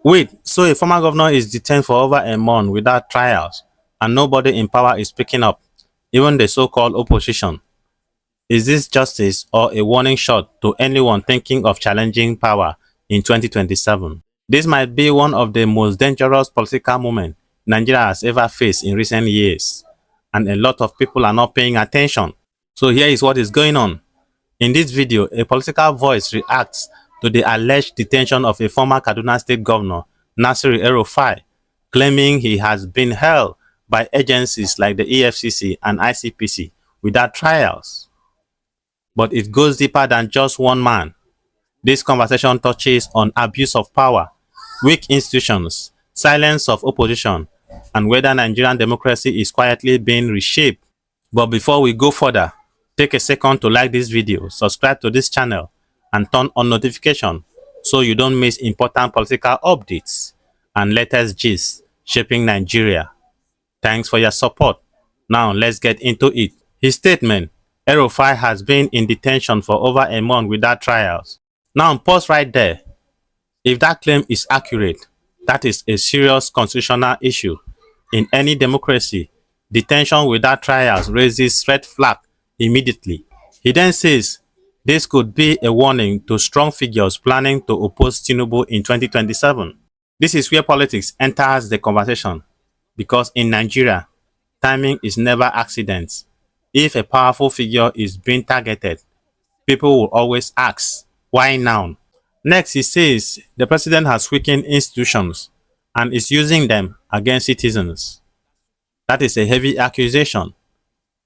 Wait, so a former governor is detained for over a month without trials, and nobody in power is speaking up, even the so-called opposition. Is this justice or a warning shot to anyone thinking of challenging power in 2027? This might be one of the most dangerous political moments Nigeria has ever faced in recent years, and a lot of people are not paying attention. So here is what is going on. In this video, a political voice reacts to the alleged detention of a former Kaduna State Governor, Nasiru El-Rufai, claiming he has been held by agencies like the EFCC and ICPC without trials. But it goes deeper than just one man. This conversation touches on abuse of power, weak institutions, silence of opposition, and whether Nigerian democracy is quietly being reshaped. But before we go further, take a second to like this video, subscribe to this channel, and turn on notification so you don't miss important political updates and latest gist shaping Nigeria. Thanks for your support. Now let's get into it. His statement, El-Rufai has been in detention for over a month without trials. Now pause right there. If that claim is accurate, that is a serious constitutional issue. In any democracy, detention without trials raises red flag immediately. He then says this could be a warning to strong figures planning to oppose Tinubu in 2027. This is where politics enters the conversation, because in Nigeria, timing is never accident. If a powerful figure is being targeted, people will always ask, why now? Next, he says the president has weakened institutions and is using them against citizens. That is a heavy accusation.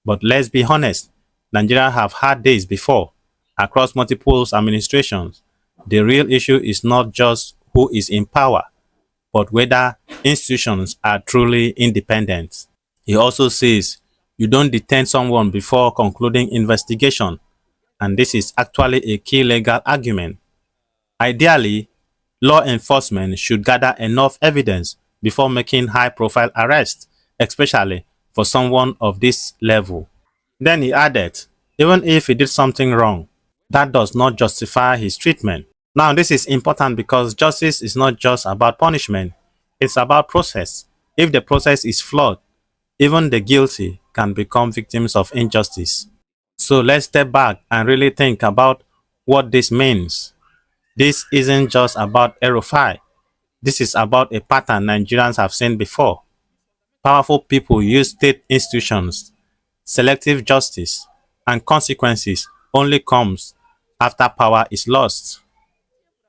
But let's be honest, Nigeria have had days before, across multiple administrations. The real issue is not just who is in power, but whether institutions are truly independent. He also says you don't detain someone before concluding investigation, and this is actually a key legal argument. Ideally, law enforcement should gather enough evidence before making high-profile arrests, especially for someone of this level. Then he added, even if he did something wrong, that does not justify his treatment. Now this is important because justice is not just about punishment, it's about process. If the process is flawed, even the guilty can become victims of injustice. So let's step back and really think about what this means. This isn't just about El-Rufai. This is about a pattern Nigerians have seen before. Powerful people use state institutions. Selective justice and consequences only comes after power is lost.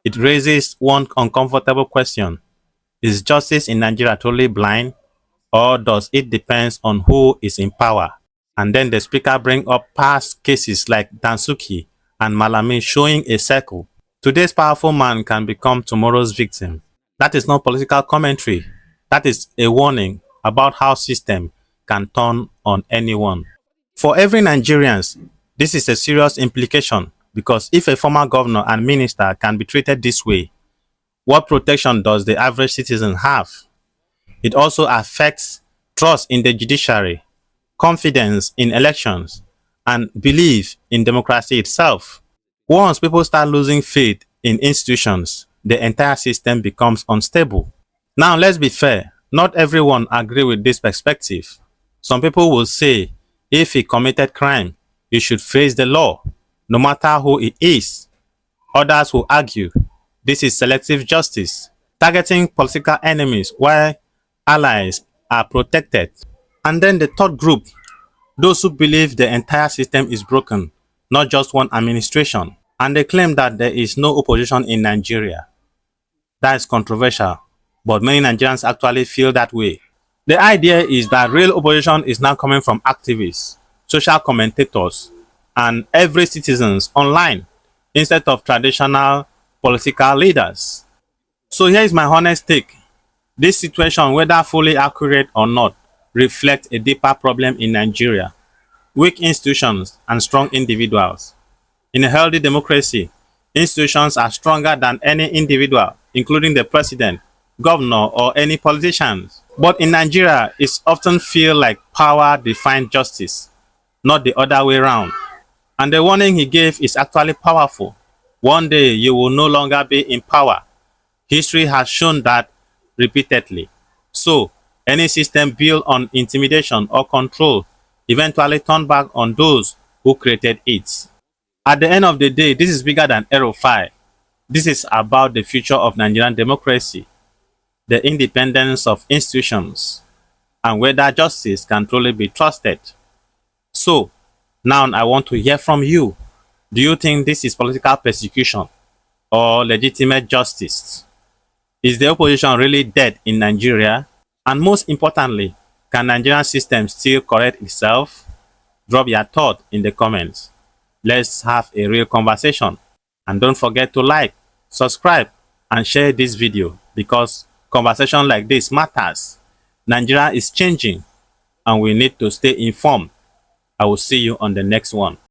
It raises one uncomfortable question. Is justice in Nigeria totally blind, or does it depend on who is in power? And then the speaker brings up past cases like Dansuki and Malami showing a circle. Today's powerful man can become tomorrow's victim. That is not political commentary. That is a warning about how system can turn on anyone. For every Nigerians, this is a serious implication, because if a former governor and minister can be treated this way, what protection does the average citizen have? It also affects trust in the judiciary, confidence in elections, and belief in democracy itself. Once people start losing faith in institutions, the entire system becomes unstable. Now let's be fair, not everyone agrees with this perspective. Some people will say, if he committed crime, he should face the law, no matter who it is. Others will argue, this is selective justice, targeting political enemies while allies are protected. And then the third group, those who believe the entire system is broken, not just one administration, and they claim that there is no opposition in Nigeria. That is controversial, but many Nigerians actually feel that way. The idea is that real opposition is now coming from activists, social commentators, and every citizens online, instead of traditional political leaders. So here is my honest take. This situation, whether fully accurate or not, reflects a deeper problem in Nigeria: weak institutions and strong individuals. In a healthy democracy, institutions are stronger than any individual, including the president, governor, or any politicians. But in Nigeria, it often feels like power defines justice, not the other way around. And the warning he gave is actually powerful. One day you will no longer be in power. History has shown that repeatedly. So, any system built on intimidation or control eventually turns back on those who created it. At the end of the day, this is bigger than Aero5. This is about the future of Nigerian democracy, the independence of institutions, and whether justice can truly be trusted. So, now I want to hear from you. Do you think this is political persecution or legitimate justice? Is the opposition really dead in Nigeria? And most importantly, can Nigerian system still correct itself? Drop your thought in the comments. Let's have a real conversation. And don't forget to like, subscribe, and share this video because conversation like this matters. Nigeria is changing and we need to stay informed. I will see you on the next one.